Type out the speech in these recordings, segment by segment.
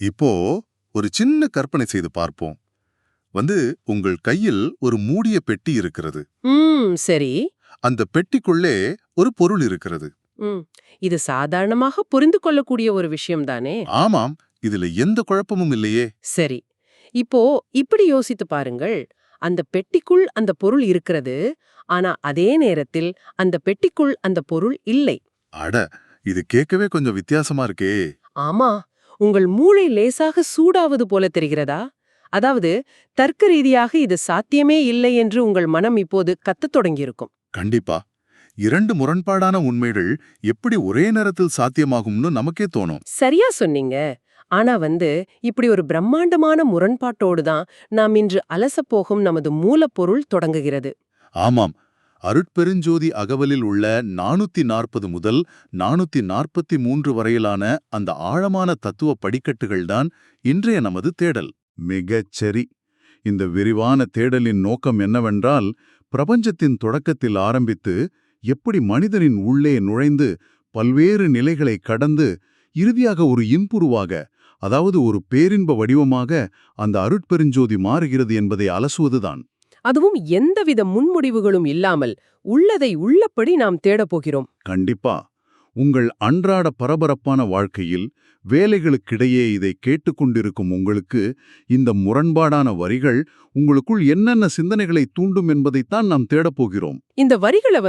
இப்போ ஒரு சின்ன கற்பனை செய்து பார்ப்போம். உங்கள் கையில் ஒரு மூடிய பெட்டி இருக்கிறது. சரி. அந்த பெட்டிக்குள்ளே ஒரு பொருள் இருக்கிறது. ம். இது சாதாரணமாக புரிந்து கொள்ளக்கூடிய ஒரு விஷயம் தானே. ஆமாம், இதுல எந்த குழப்பமும் இல்லையே. சரி. இப்போ இப்படி யோசித்து பாருங்கள். அந்த பெட்டிக்குள் அந்த பொருள் இருக்கிறது. ஆனா அதே நேரத்தில் அந்த பெட்டிக்குள் அந்த பொருள் இல்லை. அட, இது கேட்கவே கொஞ்சம் வித்தியாசமா இருக்கே. ஆமா. உங்கள் மூளை லேசாக சூடாவது போல தெரிகிறதா? அதாவது தர்க்க ரீதியாக இது சாத்தியமே இல்லை என்று உங்கள் மனம் இப்போது கத்தத் தொடங்கியிருக்கும். கண்டிப்பா. இரண்டு முரண்பாடான உண்மைகள் எப்படி ஒரே நேரத்தில் சாத்தியமாகும்னு நமக்கே தோணும். சரியா சொன்னீங்க. ஆனா இப்படி ஒரு பிரம்மாண்டமான முரண்பாட்டோடு தான் நாம் இன்று அலசப்போகும் நமது மூலப்பொருள் தொடங்குகிறது. ஆமாம், அருட்பெருஞ்சோதி அகவலில் உள்ள 440 முதல் 443 வரையிலான அந்த ஆழமான தத்துவ படிக்கட்டுகள்தான் இன்றைய நமது தேடல். மிகச் சரி. இந்த விரிவான தேடலின் நோக்கம் என்னவென்றால், பிரபஞ்சத்தின் தொடக்கத்தில் ஆரம்பித்து எப்படி மனிதனின் உள்ளே நுழைந்து பல்வேறு நிலைகளை கடந்து இறுதியாக ஒரு இன்புருவாக, அதாவது ஒரு பேரின்ப வடிவமாக அந்த அருட்பெருஞ்சோதி மாறுகிறது என்பதை அலசுவதுதான். அதுவும் எந்தவித முன்முடிவுகளும் இல்லாமல் உள்ளதை உள்ளபடி நாம் தேடப் போகிறோம். கண்டிப்பா. உங்கள் அன்றாட பரபரப்பான வாழ்க்கையில் வேலைகளுக்கிடையே இதை கேட்டுக்கொண்டிருக்கும் உங்களுக்கு இந்த முரண்பாடான வரிகள் உங்களுக்குள் என்னென்ன சிந்தனைகளை தூண்டும் என்பதைத்தான் நாம் தேடப்போகிறோம். இந்த வரிகளை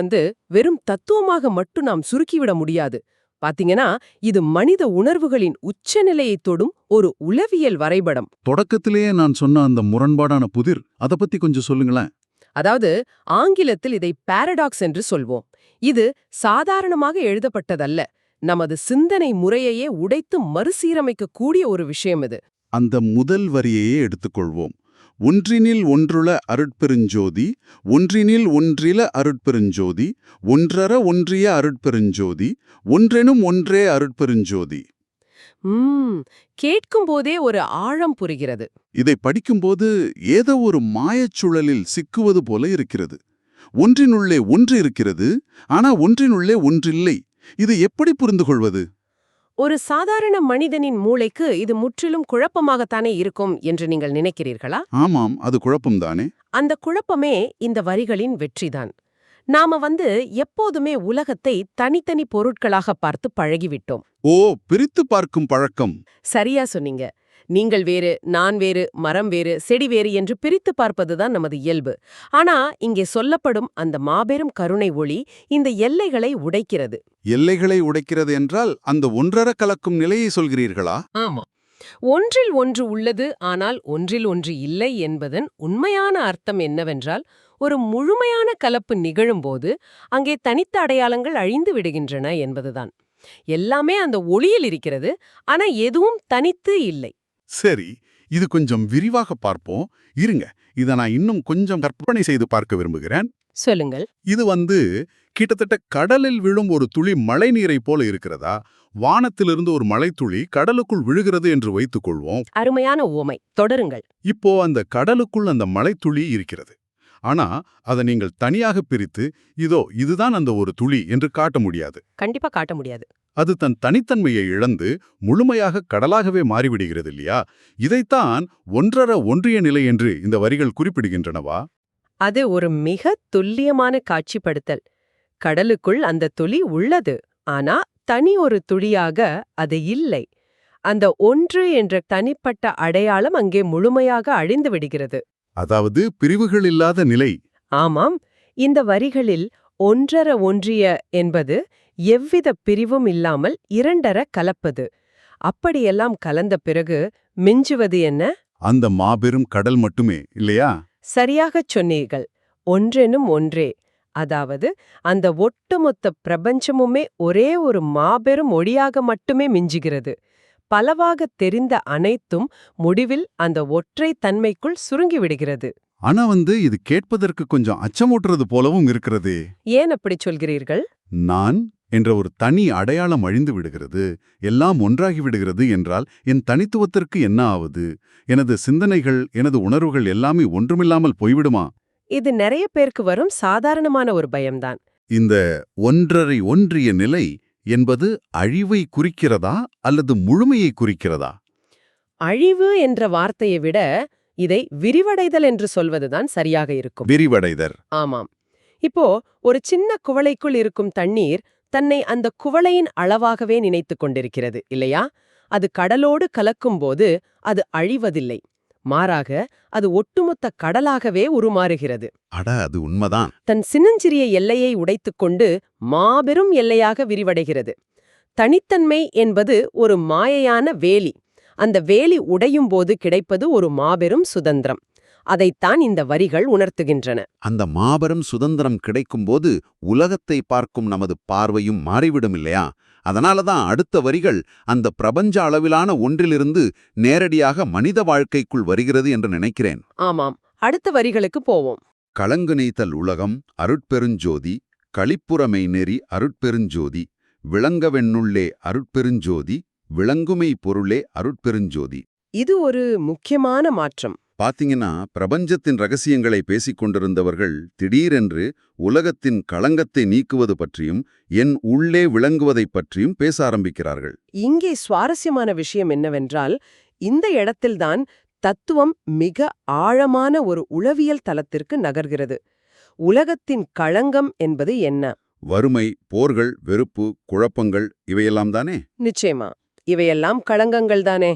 வெறும் தத்துவமாக மட்டும் நாம் சுருக்கிவிட முடியாது. பாத்தீங்கன்னா, இது மனித உணர்வுகளின் உச்சநிலையை தொடும் ஒரு உளவியல் வரைபடம். தொடக்கத்திலேயே நான் சொன்ன அந்த முரண்பாடான புதிர், அதை பத்தி கொஞ்சம் சொல்லுங்களேன். அதாவது ஆங்கிலத்தில் இதை பாரடாக்ஸ் என்று சொல்வோம். இது சாதாரணமாக எழுதப்பட்டதல்ல. நமது சிந்தனை முறையையே உடைத்து மறுசீரமைக்க கூடிய ஒரு விஷயம் இது. அந்த முதல் வரியையே எடுத்துக்கொள்வோம். ஒன்றினில் ஒன்றுள அருட்பெருஞ்சோதி, ஒன்றினில் ஒன்றில அருட்பெருஞ்சோதி, ஒன்றற ஒன்றிய அருட்பெருஞ்சோதி, ஒன்றெனும் ஒன்றே அருட்பெருஞ்சோதி. கேட்கும் போதே ஒரு ஆழம் புரிகிறது. இதை படிக்கும்போது ஏதோ ஒரு மாயச்சுழலில் சிக்குவது போல இருக்கிறது. ஒன்றினுள்ளே ஒன்று இருக்கிறது, ஆனா ஒன்றினுள்ளே ஒன்றில்லை. இது எப்படி புரிந்து கொள்வது? ஒரு சாதாரண மனிதனின் மூளைக்கு இது முற்றிலும் குழப்பமாகத்தானே இருக்கும் என்று நீங்கள் நினைக்கிறீர்களா? ஆமாம், அது குழப்பம்தானே. அந்த குழப்பமே இந்த வரிகளின் வெற்றிதான். நாம எப்போதுமே உலகத்தை தனித்தனி பொருட்களாக பார்த்து பழகிவிட்டோம். ஓ, பிரித்து பார்க்கும் பழக்கம். சரியா சொன்னீங்க. நீங்கள் வேறு, நான் வேறு, மரம் வேறு, செடி வேறு என்று பிரித்து பார்ப்பதுதான் நமது இயல்பு. ஆனா இங்கே சொல்லப்படும் அந்த மாபெரும் கருணை ஒளி இந்த எல்லைகளை உடைக்கிறது. எல்லைகளை உடைக்கிறது என்றால் அந்த ஒன்றர கலக்கும் நிலையை சொல்கிறீர்களா? ஆமா. ஒன்றில் ஒன்று உள்ளது, ஆனால் ஒன்றில் ஒன்று இல்லை என்பதன் உண்மையான அர்த்தம் என்னவென்றால், ஒரு முழுமையான கலப்பு நிகழும்போது அங்கே தனித்த அடையாளங்கள் அழிந்து விடுகின்றன என்பதுதான். எல்லாமே அந்த ஒளியில் இருக்கிறது, ஆனா எதுவும் தனித்து இல்லை. சரி, இது கொஞ்சம் விரிவாக பார்ப்போம். இருங்க, இதை நான் இன்னும் கொஞ்சம் கற்பனை செய்து பார்க்க விரும்புகிறேன். சொல்லுங்கள். இது கிட்டத்தட்ட கடலில் விழும் ஒரு துளி மழை நீரை போல இருக்கிறதா? வானத்திலிருந்து ஒரு மழைத்துளி கடலுக்குள் விழுகிறது என்று வைத்துக் கொள்வோம். அருமையான உவமை, தொடருங்கள். இப்போ அந்த கடலுக்குள் அந்த மழைத்துளி இருக்கிறது. ஆனா அதை நீங்கள் தனியாக பிரித்து இதுதான் அந்த ஒரு துளி என்று காட்ட முடியாது. கண்டிப்பா காட்ட முடியாது. அது தன் தனித்தன்மையை இழந்து முழுமையாக கடலாகவே மாறிவிடுகிறது இல்லையா? இதைத்தான் ஒன்றர ஒன்றிய நிலை என்று இந்த வரிகள் குறிப்பிடுகின்றனவா? அது ஒரு மிக துல்லியமான காட்சிப்படுத்தல். கடலுக்குள் அந்த துளி உள்ளது, ஆனா தனி ஒரு துளியாக அது இல்லை. அந்த ஒன்று என்ற தனிப்பட்ட அடையாளம் அங்கே முழுமையாக அழிந்து விடுகிறது. அதாவது பிரிவுகள் இல்லாத நிலை. ஆமாம். இந்த வரிகளில் ஒன்றர ஒன்றிய என்பது எவ்வித பிரிவும் இல்லாமல் இரண்டர கலப்பது. அப்படியெல்லாம் கலந்த பிறகு மிஞ்சுவது என்ன? அந்த மாபெரும் கடல் மட்டுமே இல்லையா? சரியாகச் சொன்னீர்கள். ஒன்றெனும் ஒன்றே. அதாவது அந்த ஒட்டுமொத்த பிரபஞ்சமுமே ஒரே ஒரு மாபெரும் ஒளியாக மட்டுமே மிஞ்சுகிறது. பலவாக தெரிந்த அனைத்தும் முடிவில் அந்த ஒற்றை தன்மைக்குள் சுருங்கிவிடுகிறது. ஆனா இது கேட்பதற்கு கொஞ்சம் அச்சமூட்டுறது போலவும் இருக்கிறது. ஏன் அப்படி சொல்கிறீர்கள்? நான் என்ற ஒரு தனி அடையாளம் அழிந்து விடுகிறது, எல்லாம் ஒன்றாகி விடுகிறது என்றால் என் தனித்துவத்திற்கு என்ன ஆவது? எனது சிந்தனைகள், எனது உணர்வுகள் எல்லாமே ஒன்றுமில்லாமல் போய்விடுமா? இது நிறைய பேருக்கு வரும் சாதாரணமான ஒரு பயம்தான். இந்த ஒன்றரை ஒன்றிய நிலை என்பது அழிவை குறிக்கிறதா அல்லது முழுமையை குறிக்கிறதா? அழிவு என்ற வார்த்தையை விட இதை விரிவடைதல் என்று சொல்வதுதான் சரியாக இருக்கும். விரிவடைதர். ஆமாம். இப்போ ஒரு சின்ன குவளைக்குள் இருக்கும் தண்ணீர் தன்னை அந்த குவளையின் அளவாகவே நினைத்துக் கொண்டிருக்கிறது இல்லையா? அது கடலோடு கலக்கும்போது அது அழிவதில்லை. மாறாக அது ஒட்டுமொத்த கடலாகவே உருமாறுகிறது. அட, அது உண்மைதான். தன் சின்னஞ்சிறிய எல்லையை உடைத்துக்கொண்டு மாபெரும் எல்லையாக விரிவடைகிறது. தனித்தன்மை என்பது ஒரு மாயையான வேலி. அந்த வேலி உடையும் போது கிடைப்பது ஒரு மாபெரும் சுதந்திரம். அதைத்தான் இந்த வரிகள் உணர்த்துகின்றன. அந்த மாபெரும் சுதந்திரம் கிடைக்கும்போது உலகத்தை பார்க்கும் நமது பார்வையும் மாறிவிடும் இல்லையா? அதனாலதான் அடுத்த வரிகள் அந்த பிரபஞ்ச அளவிலான ஒன்றிலிருந்து நேரடியாக மனித வாழ்க்கைக்குள் வருகிறது என்று நினைக்கிறேன். ஆமாம், அடுத்த வரிகளுக்கு போவோம். களங்கு நீத்தல் உலகம் அருட்பெருஞ்சோதி, களிப்புறமை நெறி அருட்பெருஞ்சோதி, விளங்கவென்னுள்ளே அருட்பெருஞ்சோதி, விளங்குமை பொருளே அருட்பெருஞ்சோதி. இது ஒரு முக்கியமான மாற்றம். பாத்தீங்கன்னா, பிரபஞ்சத்தின் ரகசியங்களை பேசிக் கொண்டிருந்தவர்கள் திடீரென்று உலகத்தின் களங்கத்தை நீக்குவது பற்றியும் என் உள்ளே விளங்குவதைப் பற்றியும் பேச ஆரம்பிக்கிறார்கள். இங்கே சுவாரஸ்யமான விஷயம் என்னவென்றால், இந்த இடத்தில்தான் தத்துவம் மிக ஆழமான ஒரு உளவியல் தளத்திற்கு நகர்கிறது. உலகத்தின் களங்கம் என்பது என்ன? வறுமை, போர்கள், வெறுப்பு, குழப்பங்கள் இவையெல்லாம் தானே? நிச்சயமா, இவையெல்லாம் களங்கங்கள் தானே.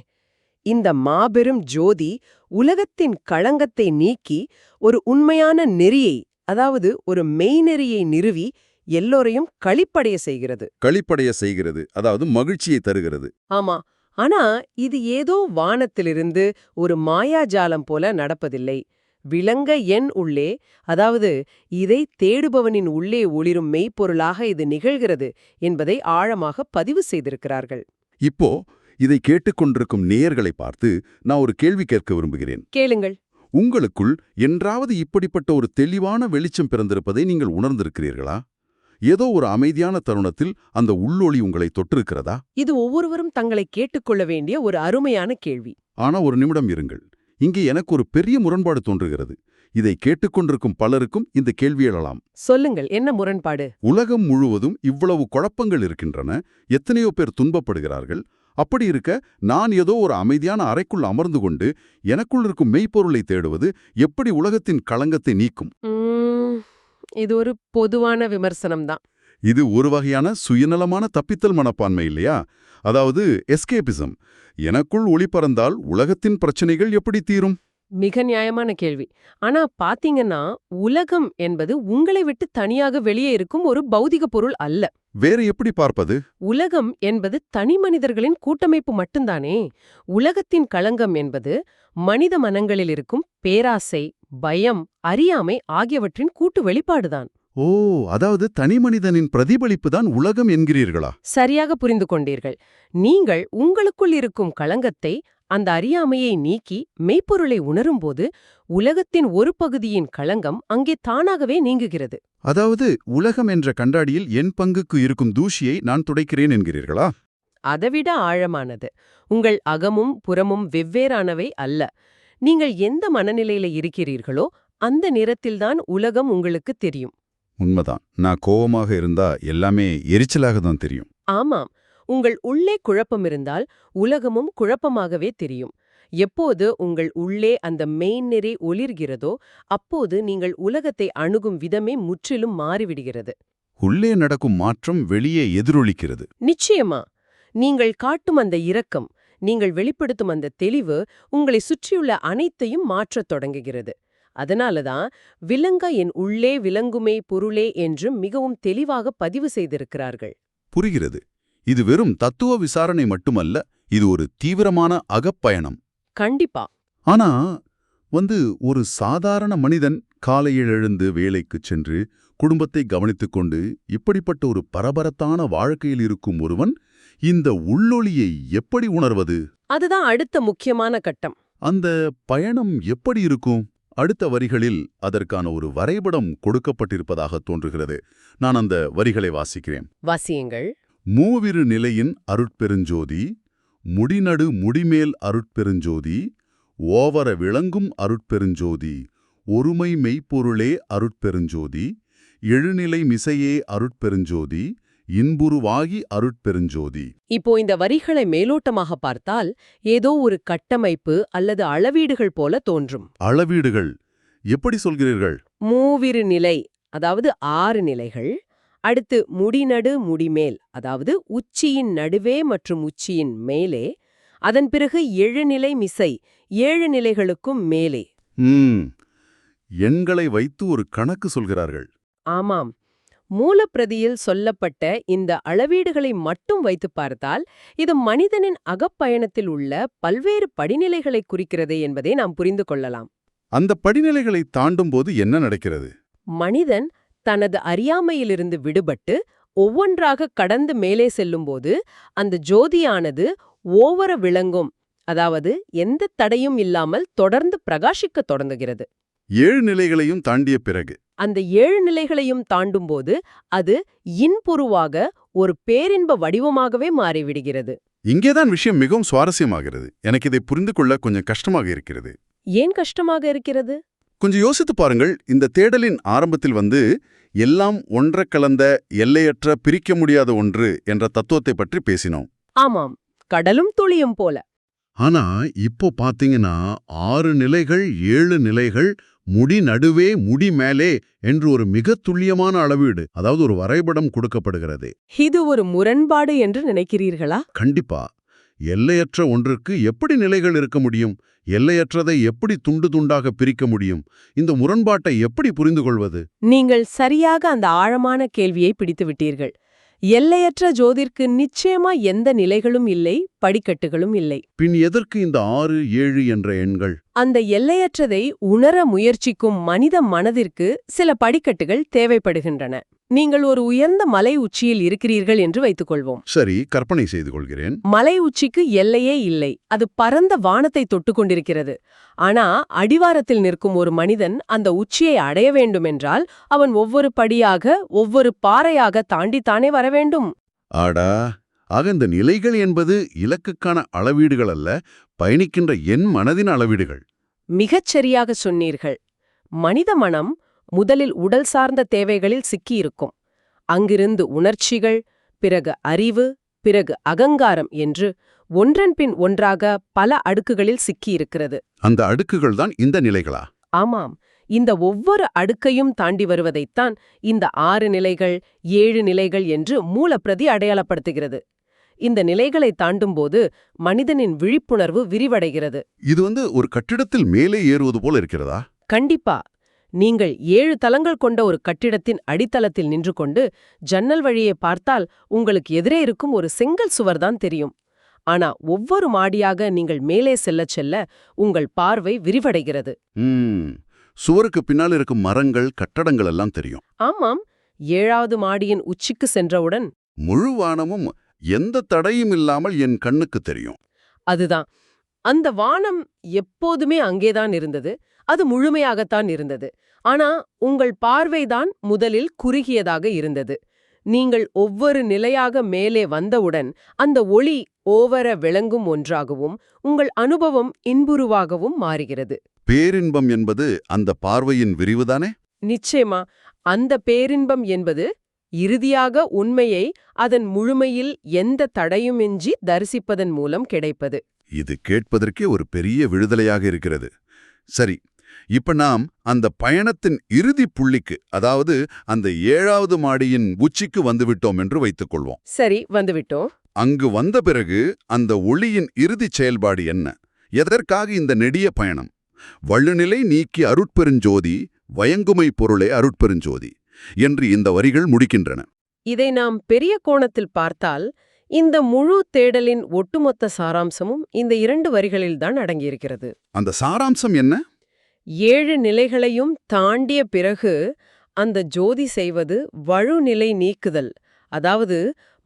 இந்த மாபெரும் ஜோதி உலகத்தின் களங்கத்தை நீக்கி ஒரு உண்மையான நெறியை, அதாவது ஒரு மெய்நெறியை நிறுவி எல்லோரையும் களிப்படைய செய்கிறது. களிப்படைய செய்கிறது, அதாவது மகிழ்ச்சியை தருகிறது. ஆமா, ஆனா இது ஏதோ வானத்திலிருந்து ஒரு மாயாஜாலம் போல நடப்பதில்லை. விளங்க என் உள்ளே, அதாவது இதை தேடுபவனின் உள்ளே ஒளிரும் மெய்ப்பொருளாக இது நிகழ்கிறது என்பதை ஆழமாக பதிவு செய்திருக்கிறார்கள். இப்போ இதை கேட்டுக்கொண்டிருக்கும் நேயர்களை பார்த்து நான் ஒரு கேள்வி கேட்க விரும்புகிறேன். கேளுங்கள். உங்களுக்குள் என்றாவது இப்படிப்பட்ட ஒரு தெளிவான வெளிச்சம் பிறந்திருப்பதை நீங்கள் உணர்ந்திருக்கிறீர்களா? ஏதோ ஒரு அமைதியான தருணத்தில் அந்த உள்ளொளி உங்களை தொட்டிருக்கிறதா? இது ஒவ்வொருவரும் தங்களை கேட்டுக்கொள்ள வேண்டிய ஒரு அருமையான கேள்வி. ஆனா ஒரு நிமிடம் இருங்கள். இங்கே எனக்கு ஒரு பெரிய முரண்பாடு தோன்றுகிறது. இதை கேட்டுக்கொண்டிருக்கும் பலருக்கும் இந்த கேள்வி எழலாம். சொல்லுங்கள், என்ன முரண்பாடு? உலகம் முழுவதும் இவ்வளவு குழப்பங்கள் இருக்கின்றன, எத்தனையோ பேர் துன்பப்படுகிறார்கள். அப்படி இருக்க நான் ஏதோ ஒரு அமைதியான அறைக்குள் அமர்ந்து கொண்டு எனக்குள் இருக்கும் மெய்ப்பொருளை தேடுவது எப்படி உலகத்தின் களங்கத்தை நீக்கும்? இது ஒரு பொதுவான விமர்சனம்தான். இது ஒரு வகையான சுயநலமான தப்பித்தல் மனப்பான்மை இல்லையா? அதாவது எஸ்கேபிசம். எனக்குள் ஒளி பறந்தால் உலகத்தின் பிரச்சனைகள் எப்படி தீரும்? மிக நியாயமான கேள்வி. ஆனா பாத்தீங்கன்னா, உலகம் என்பது உங்களை விட்டு தனியாக வெளியே இருக்கும் ஒரு பௌதிக பொருள் அல்ல. வேற எப்படி பார்ப்பது? உலகம் என்பது தனி மனிதர்களின் கூட்டமைப்பு மட்டும்தானே. உலகத்தின் களங்கம் என்பது மனித மனங்களில் இருக்கும் பேராசை, பயம், அறியாமை ஆகியவற்றின் கூட்டு வெளிப்பாடுதான். ஓ, அதாவது தனி மனிதனின் பிரதிபலிப்பு தான் உலகம் என்கிறீர்களா? சரியாக புரிந்து கொண்டீர்கள். நீங்கள் உங்களுக்குள் இருக்கும் களங்கத்தை, அந்த அறியாமையை நீக்கி மெய்ப்பொருளை உணரும்போது உலகத்தின் ஒரு பகுதியின் களங்கம் அங்கே தானாகவே நீங்குகிறது. அதாவது உலகம் என்ற கண்ணாடியில் என் பங்குக்கு இருக்கும் தூசியை நான் துடைக்கிறேன் என்கிறீர்களா? அதைவிட ஆழமானது. உங்கள் அகமும் புறமும் வெவ்வேறானவை அல்ல. நீங்கள் எந்த மனநிலையில இருக்கிறீர்களோ அந்த நேரத்தில்தான் உலகம் உங்களுக்கு தெரியும். உண்மைதான். நான் கோவமாக இருந்தா எல்லாமே எரிச்சலாக தான் தெரியும். ஆமாம், உங்கள் உள்ளே குழப்பம் இருந்தால் உலகமும் குழப்பமாகவே தெரியும். எப்போது உங்கள் உள்ளே அந்த மெய்நெறி ஒளிர்கிறதோ அப்போது நீங்கள் உலகத்தை அணுகும் விதமே முற்றிலும் மாறிவிடுகிறது. உள்ளே நடக்கும் மாற்றம் வெளியே எதிரொலிக்கிறது. நிச்சயமா. நீங்கள் காட்டும் அந்த இரக்கம், நீங்கள் வெளிப்படுத்தும் அந்த தெளிவு உங்களை சுற்றியுள்ள அனைத்தையும் மாற்றத் தொடங்குகிறது. அதனாலதான் விளங்க என் உள்ளே விளங்குமே பொருளே என்று மிகவும் தெளிவாக பதிவு செய்திருக்கிறார்கள். புரிகிறது. இது வெறும் தத்துவ விசாரணை மட்டுமல்ல, இது ஒரு தீவிரமான அகப்பயணம். கண்டிப்பா. ஆனா ஒரு சாதாரண மனிதன் காலையில் எழுந்து வேலைக்குச் சென்று குடும்பத்தை கவனித்துக் கொண்டு இப்படிப்பட்ட ஒரு பரபரத்தான வாழ்க்கையில் இருக்கும் ஒருவன் இந்த உள்ளொளியை எப்படி உணர்வது? அதுதான் அடுத்த முக்கியமான கட்டம். அந்த பயணம் எப்படி இருக்கும்? அடுத்த வரிகளில் அதற்கான ஒரு வரைபடம் கொடுக்கப்பட்டிருப்பதாக தோன்றுகிறது. நான் அந்த வரிகளை வாசிக்கிறேன். வாசியுங்கள். மூவிரு நிலையின் அருட்பெருஞ்சோதி, முடிநடு முடிமேல் அருட்பெருஞ்சோதி, ஓவர விளங்கும் அருட்பெருஞ்சோதி, ஒருமை மெய்ப்பொருளே அருட்பெருஞ்சோதி, எழுநிலை மிசையே அருட்பெருஞ்சோதி, இன்புருவாகி அருட்பெருஞ்சோதி. இப்போ இந்த வரிகளை மேலோட்டமாக பார்த்தால் ஏதோ ஒரு கட்டமைப்பு அல்லது அளவீடுகள் போல தோன்றும். அளவீடுகள் எப்படி சொல்கிறீர்கள்? மூவிரு நிலை, அதாவது 6 நிலைகள். அடுத்து முடிநடு முடிமேல், அதாவது உச்சியின் நடுவே மற்றும் உச்சியின் மேலே. அதன் பிறகு 7 நிலை மிசை, 7 நிலைகளுக்கும் மேலே. எண்களை வைத்து ஒரு கணக்கு சொல்கிறார்கள். ஆமாம், மூலப்பிரதியில் சொல்லப்பட்ட இந்த அளவீடுகளை மட்டும் வைத்து பார்த்தால் இது மனிதனின் அகப்பயணத்தில் உள்ள பல்வேறு படிநிலைகளை குறிக்கிறது என்பதை நாம் புரிந்து கொள்ளலாம். அந்த படிநிலைகளை தாண்டும் போது என்ன நடக்கிறது? மனிதன் தனது அறியாமையிலிருந்து விடுபட்டு ஒவ்வொன்றாக கடந்து மேலே செல்லும்போது அந்த ஜோதியானது ஓவர விளங்கும், அதாவது எந்த தடையும் இல்லாமல் தொடர்ந்து பிரகாசிக்கத் தொடங்குகிறது. 7 நிலைகளையும் தாண்டிய பிறகு அந்த 7 நிலைகளையும் தாண்டும்போது அது இன்புருவாக ஒரு பேரின்ப வடிவமாகவே மாறிவிடுகிறது. இங்கேதான் விஷயம் மிகவும் சுவாரஸ்யமாகிறது. எனக்கு இதை புரிந்து கொள்ள கொஞ்சம் கஷ்டமாக இருக்கிறது. ஏன் கஷ்டமாக இருக்கிறது? கொஞ்சம் யோசித்து பாருங்கள். இந்த தேடலின் ஆரம்பத்தில் எல்லாம் ஒன்ற கலந்த எல்லையற்ற பிரிக்க முடியாத ஒன்று என்ற தத்துவத்தை பற்றி பேசினோம். ஆமாம், கடலும் துளியும் போல. ஆனா இப்போ பாத்தீங்கன்னா 6 நிலைகள், 7 நிலைகள், முடி நடுவே முடி மேலே என்று ஒரு மிக துல்லியமான அளவீடு, அதாவது ஒரு வரைபடம் கொடுக்கப்படுகிறது. இது ஒரு முரண்பாடு என்று நினைக்கிறீர்களா? கண்டிப்பா. எல்லையற்ற ஒன்றுக்கு எப்படி நிலைகள் இருக்க முடியும்? எல்லையற்றதை எப்படி துண்டு துண்டாக பிரிக்க முடியும்? இந்த முரண்பாட்டை எப்படி புரிந்து கொள்வது? நீங்கள் சரியாக அந்த ஆழமான கேள்வியை பிடித்து விட்டீர்கள். எல்லையற்ற ஜோதிற்கு நிச்சயமா எந்த நிலைகளும் இல்லை, படிக்கட்டுகளும் இல்லை. பின் எதற்கு இந்த 6, 7 என்ற எண்கள்? அந்த எல்லையற்றதை உணர முயற்சிக்கும் மனித மனதிற்கு சில படிக்கட்டுகள் தேவைப்படுகின்றன. நீங்கள் ஒரு உயர்ந்த மலை உச்சியில் இருக்கிறீர்கள் என்று வைத்துக்கொள்வோம். சரி, கற்பனை செய்து கொள்கிறேன். மலை உச்சிக்கு எல்லையே இல்லை, அது பரந்த வானத்தை தொட்டுக் கொண்டிருக்கிறது. ஆனா அடிவாரத்தில் நிற்கும் ஒரு மனிதன் அந்த உச்சியை அடைய வேண்டுமென்றால் அவன் ஒவ்வொரு படியாக, ஒவ்வொரு பாறையாக தாண்டித்தானே வர வேண்டும். ஆடா, ஆக இந்த நிலைகள் என்பது இலக்குக்கான அளவீடுகள் அல்ல, பயணிக்கின்ற என் மனதின் அளவீடுகள். மிகச் சரியாக சொன்னீர்கள். மனித மனம் முதலில் உடல் சார்ந்த தேவைகளில் சிக்கியிருக்கும். அங்கிருந்து உணர்ச்சிகள், பிறகு அறிவு, பிறகு அகங்காரம் என்று ஒன்றன் பின் ஒன்றாக பல அடுக்குகளில் சிக்கியிருக்கிறது. அந்த அடுக்குகள் தான் இந்த நிலைகளா? ஆமாம், இந்த ஒவ்வொரு அடுக்கையும் தாண்டி வருவதைத்தான் இந்த 6 நிலைகள், 7 நிலைகள் என்று மூலப்பிரதி அடையாளப்படுத்துகிறது. இந்த நிலைகளை தாண்டும்போது மனிதனின் விழிப்புணர்வு விரிவடைகிறது. இது ஒரு கட்டிடத்தில் மேலே ஏறுவது போல இருக்கிறதா? கண்டிப்பா. நீங்கள் 7 தளங்கள் கொண்ட ஒரு கட்டிடத்தின் அடித்தளத்தில் நின்று கொண்டு ஜன்னல் வழியே பார்த்தால் உங்களுக்கு எதிரே இருக்கும் ஒரு செங்கல் சுவர்தான் தெரியும். ஆனா ஒவ்வொரு மாடியாக நீங்கள் மேலே செல்ல செல்ல உங்கள் பார்வை விரிவடைகிறது. சுவருக்கு பின்னால் இருக்கும் மரங்கள், கட்டடங்கள் எல்லாம் தெரியும். ஆமாம், 7வது மாடியின் உச்சிக்கு சென்றவுடன் முழு வானமும் எந்த தடையும் இல்லாமல் என் கண்ணுக்கு தெரியும். அதுதான், அந்த வானம் எப்போதுமே அங்கேதான் இருந்தது. அது முழுமையாகத்தான் இருந்தது. ஆனா உங்கள் பார்வைதான் முதலில் குறுகியதாக இருந்தது. நீங்கள் ஒவ்வொரு நிலையாக மேலே வந்தவுடன் அந்த ஒளி ஓவர விளங்கும் ஒன்றாகவும் உங்கள் அனுபவம் இன்புருவாகவும் மாறுகிறது. பேரின்பம் என்பது அந்த பார்வையின் விரிவுதானே? நிச்சயமா. அந்த பேரின்பம் என்பது இறுதியாக உண்மையை அதன் முழுமையில் எந்த தடையுமின்றி தரிசிப்பதன் மூலம் கிடைப்பது. இது கேட்பதற்கே ஒரு பெரிய விடுதலையாக இருக்கிறது. சரி, இப்ப நாம் அந்த பயணத்தின் இறுதி புள்ளிக்கு, அதாவது அந்த 7வது மாடியின் உச்சிக்கு வந்துவிட்டோம் என்று வைத்துக்கொள்வோம். சரி, வந்துவிட்டோம். அங்கு வந்த பிறகு அந்த ஒளியின் இறுதிச் செயல்பாடு என்ன? எதற்காக இந்த நெடிய பயணம்? வள்ளுநிலை நீக்கி அருட்பெருஞ்சோதி, வயங்குமை பொருளே அருட்பெருஞ்சோதி என்று இந்த வரிகள் முடிக்கின்றன. இதை நாம் பெரிய கோணத்தில் பார்த்தால் இந்த முழு தேடலின் ஒட்டுமொத்த சாராம்சமும் இந்த 2 வரிகளில்தான் அடங்கியிருக்கிறது. அந்த சாராம்சம் என்ன? 7 நிலைகளையும் தாண்டிய பிறகு அந்த ஜோதி செய்வது வழுநிலை நீக்குதல், அதாவது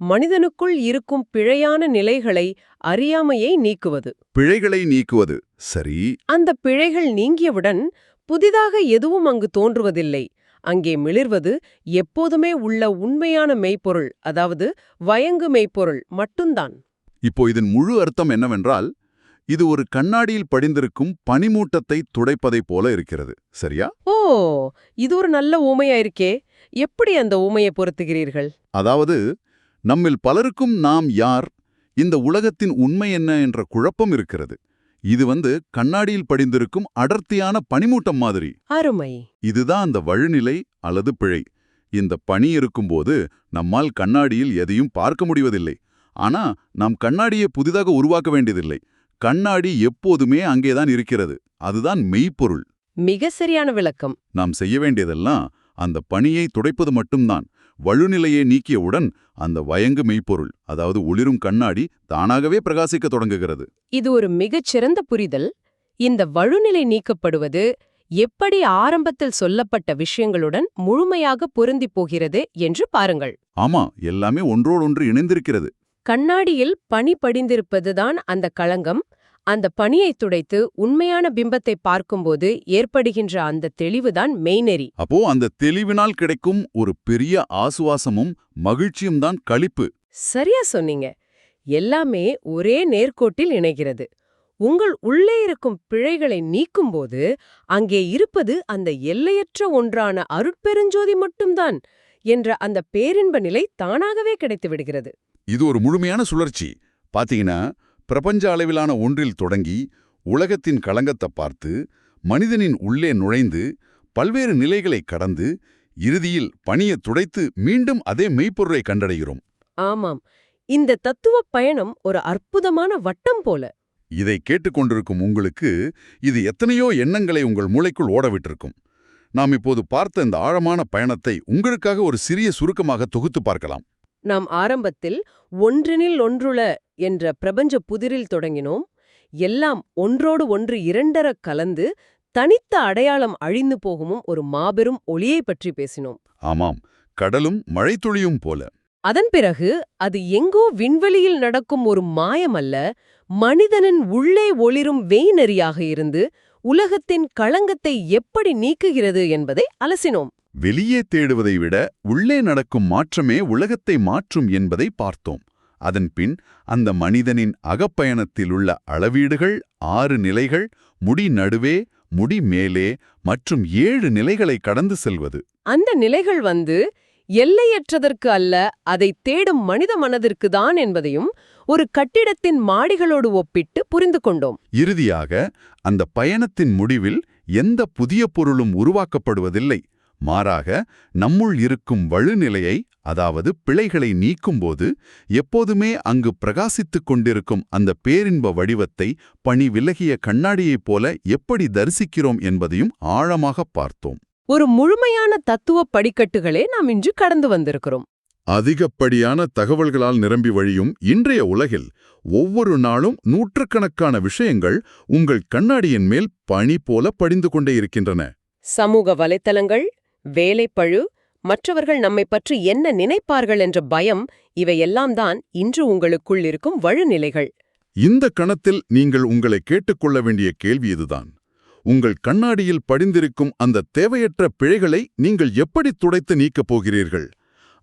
மனிதனுக்குள் இருக்கும் பிழையான நிலைகளை, அறியாமையை நீக்குவது. பிழைகளை நீக்குவது, சரி. அந்த பிழைகள் நீங்கியவுடன் புதிதாக எதுவும் அங்கு தோன்றுவதில்லை. அங்கே மிளிர்வது எப்போதுமே உள்ள உண்மையான மெய்ப்பொருள், அதாவது வயங்கு மெய்ப்பொருள் மட்டும்தான். இப்போ இதன் முழு அர்த்தம் என்னவென்றால், இது ஒரு கண்ணாடியில் படிந்திருக்கும் பனிமூட்டத்தை துடைப்பதைப் போல இருக்கிறது, சரியா? ஓ, இது ஒரு நல்ல ஊமையா இருக்கே. எப்படி அந்த ஊமையை பொருத்துகிறீர்கள்? அதாவது நம்மில் பலருக்கும் நாம் யார், இந்த உலகத்தின் உண்மை என்ன என்ற குழப்பம் இருக்கிறது. இது கண்ணாடியில் படிந்திருக்கும் அடர்த்தியான பனிமூட்டம் மாதிரி. அருமை. இதுதான் அந்த வழுநிலை அல்லது பிழை. இந்த பனி இருக்கும்போது நம்மால் கண்ணாடியில் எதையும் பார்க்க முடிவதில்லை. ஆனா நாம் கண்ணாடியை புதிதாக உருவாக்க வேண்டியதில்லை. கண்ணாடி எப்போதுமே அங்கேதான் இருக்கிறது. அதுதான் மெய்ப்பொருள். மிக சரியான விளக்கம். நாம் செய்ய வேண்டியதெல்லாம் அந்த பனியை துடைப்பது மட்டும்தான். வழுநிலையை நீக்கியவுடன் அந்த வயங்கு மெய்ப்பொருள், அதாவது ஒளிரும் கண்ணாடி தானாகவே பிரகாசிக்க தொடங்குகிறது. இது ஒரு மிகச்சிறந்த புரிதல். இந்த வழுநிலை நீக்கப்படுவது எப்படி ஆரம்பத்தில் சொல்லப்பட்ட விஷயங்களுடன் முழுமையாக பொருந்திப் போகிறது என்று பாருங்கள். ஆமா, எல்லாமே ஒன்றோடொன்று இணைந்திருக்கிறது. கண்ணாடியில் பனி படிந்திருப்பதுதான் அந்த களங்கம். அந்த பனியை துடைத்து உண்மையான பிம்பத்தை பார்க்கும்போது ஏற்படுகின்ற அந்த தெளிவுதான் மெய்நெறி. அப்போ அந்த தெளிவினால் கிடைக்கும் ஒரு பெரிய ஆசுவாசமும் மகிழ்ச்சியும் தான் களிப்பு. சரியா சொன்னீங்க. எல்லாமே ஒரே நேர்கோட்டில் இணைகிறது. உங்கள் உள்ளே இருக்கும் பிழைகளை நீக்கும்போது அங்கே இருப்பது அந்த எல்லையற்ற ஒன்றான அருட்பெருஞ்சோதி மட்டும்தான் என்ற அந்த பேரின்ப நிலை தானாகவே கிடைத்து விடுகிறது. இது ஒரு முழுமையான சுழற்சி. பாத்தீங்கன்னா, பிரபஞ்ச அளவிலான ஒன்றில் தொடங்கி உலகத்தின் களங்கத்தை பார்த்து மனிதனின் உள்ளே நுழைந்து பல்வேறு நிலைகளை கடந்து இறுதியில் பனியை துடைத்து மீண்டும் அதே மெய்ப்பொருளை கண்டடைகிறோம். ஆமாம், இந்த தத்துவ பயணம் ஒரு அற்புதமான வட்டம் போல. இதை கேட்டுக்கொண்டிருக்கும் உங்களுக்கு இது எத்தனையோ எண்ணங்களை உங்கள் மூளைக்குள் ஓடவிட்டிருக்கும். நாம் இப்போது பார்த்த இந்த ஆழமான பயணத்தை உங்களுக்காக ஒரு சிறிய சுருக்கமாக தொகுத்து பார்க்கலாம். நாம் ஆரம்பத்தில் ஒன்றினில் ஒன்றுள என்ற பிரபஞ்ச புதிரில் தொடங்கினோம். எல்லாம் ஒன்றோடு ஒன்று இரண்டரக் கலந்து தனித்த அடையாளம் அழிந்து போகுமும் ஒரு மாபெரும் ஒளியை பற்றி பேசினோம். ஆமாம், கடலும் மழைத்துளியும் போல. அதன் பிறகு அது எங்கோ விண்வெளியில் நடக்கும் ஒரு மாயமல்ல, மனிதனின் உள்ளே ஒளிரும் வெய்நெறியாக இருந்து உலகத்தின் களங்கத்தை எப்படி நீக்குகிறது என்பதை அலசினோம். வெளியே தேடுவதை விட உள்ளே நடக்கும் மாற்றமே உலகத்தை மாற்றும் என்பதை பார்த்தோம். அதன்பின் அந்த மனிதனின் அகப்பயணத்திலுள்ள அளவீடுகள் 6 நிலைகள், முடி நடுவே, முடி மேலே மற்றும் 7 நிலைகளை கடந்து செல்வது. அந்த நிலைகள் எல்லையற்றதற்கு அல்ல, அதை தேடும் மனித மனதிற்கு தான் என்பதையும் ஒரு கட்டிடத்தின் மாடிகளோடு ஒப்பிட்டு புரிந்து கொண்டோம். இறுதியாக அந்த பயணத்தின் முடிவில் எந்த புதிய பொருளும் உருவாக்கப்படுவதில்லை. மாறாக நம்முள் இருக்கும் வழுநிலையை, அதாவது பிழைகளை நீக்கும்போது எப்போதுமே அங்கு பிரகாசித்துக் கொண்டிருக்கும் அந்த பேரின்ப வடிவத்தை பனி விலகிய கண்ணாடியைப் போல எப்படி தரிசிக்கிறோம் என்பதையும் ஆழமாக பார்த்தோம். ஒரு முழுமையான தத்துவ படிக்கட்டுகளே நாம் இன்று கடந்து வந்திருக்கிறோம். அதிகப்படியான தகவல்களால் நிரம்பி வழியும் இன்றைய உலகில் ஒவ்வொரு நாளும் நூற்றுக்கணக்கான விஷயங்கள் உங்கள் கண்ணாடியின் மேல் பனி போல படிந்து கொண்டே இருக்கின்றன. சமூக வலைத்தளங்கள், வேலைப்பழு, மற்றவர்கள் நம்மை பற்றி என்ன நினைப்பார்கள் என்ற பயம், இவையெல்லாம் தான் இன்று உங்களுக்குள் இருக்கும் வழுநிலைகள். இந்த கணத்தில் நீங்கள் உங்களை கேட்டுக்கொள்ள வேண்டிய கேள்வி இதுதான். உங்கள் கண்ணாடியில் படிந்திருக்கும் அந்த தேவையற்ற பிழைகளை நீங்கள் எப்படி துடைத்து நீக்கப் போகிறீர்கள்?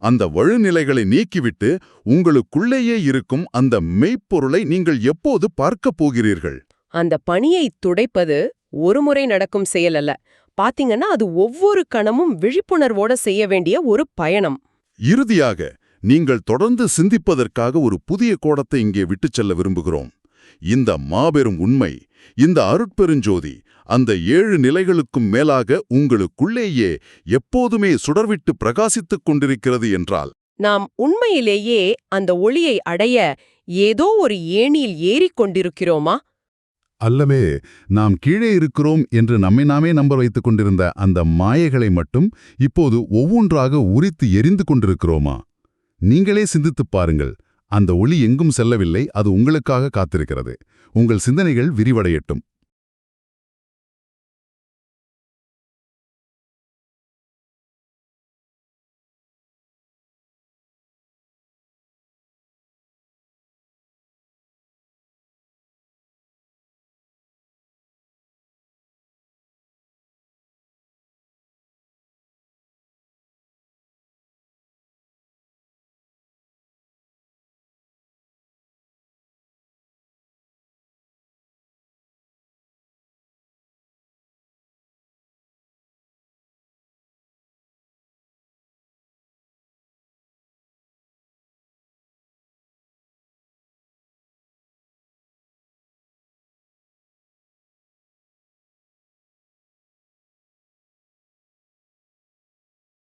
அந்த வழுநிலைகளை நீக்கிவிட்டு உங்களுக்குள்ளேயே இருக்கும் அந்த மெய்ப்பொருளை நீங்கள் எப்போது பார்க்கப் போகிறீர்கள்? அந்த பணியை துடைப்பது ஒருமுறை நடக்கும் செயல் அல்ல. பாத்தீங்கன்னா, அது ஒவ்வொரு கணமும் விழிப்புணர்வோட செய்ய வேண்டிய ஒரு பயணம். இறுதியாக நீங்கள் தொடர்ந்து சிந்திப்பதற்காக ஒரு புதிய கோணத்தை இங்கே விட்டுச் செல்ல விரும்புகிறோம். இந்த மாபெரும் உண்மை, இந்த அருட்பெருஞ்சோதி அந்த 7 நிலைகளுக்கும் மேலாக உங்களுக்குள்ளேயே எப்போதுமே சுடர்விட்டு பிரகாசித்துக் கொண்டிருக்கிறது என்றால், நாம் உண்மையிலேயே அந்த ஒளியை அடைய ஏதோ ஒரு ஏணியில் ஏறிக்கொண்டிருக்கிறோமா? அல்லவே நாம் கீழே இருக்கிறோம் என்று நம்மை நாமே நம்ப வைத்துக் கொண்டிருந்த அந்த மாயைகளை மட்டும் இப்போது ஒவ்வொன்றாக உரித்து எரிந்து கொண்டிருக்கிறோமா? நீங்களே சிந்தித்துப் பாருங்கள். அந்த ஒளி எங்கும் செல்லவில்லை, அது உங்களுக்காக காத்திருக்கிறது. உங்கள் சிந்தனைகள் விரிவடையட்டும்.